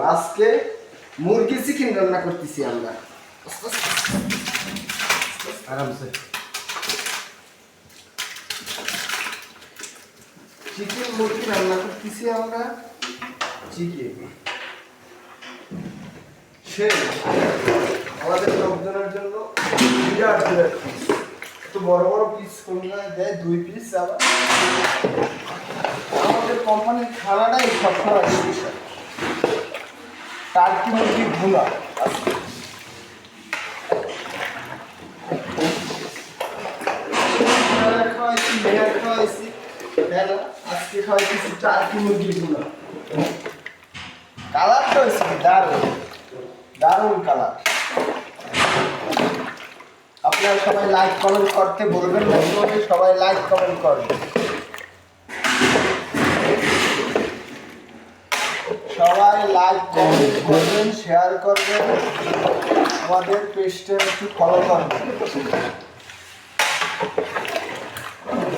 আজকে মুরগি চিকেন রান্না করতেছি আমরা। আরামসে চিকেন মুরগি রান্না করতেছি আমরা। চিকেন সে আমাদের লোকজনের জন্য বিরাট বিরাট পিস, একটু বড় বড় পিস কোনটা দেয় 2 পিস। আবার আমাদের কোম্পানির খানাটাই সবসময় স্পেশাল। টার্কি মুরগি ভুনা খাওয়াইছি, মেয়ার খাওয়াইছি, আজকে খাওয়াইছি টার্কি মুরগি ভুনা। কালারটা হয়েছে দারুণ দারুণ কালার। আপনারা সবাই লাইক কমেন্ট করতে বলবেন না, সবাই লাইক কমেন্ট করবেন, সবাই লাইক কমেন্ট করবেন, শেয়ার করবেন, আমাদের পেজটা একটু ফলো করবেন।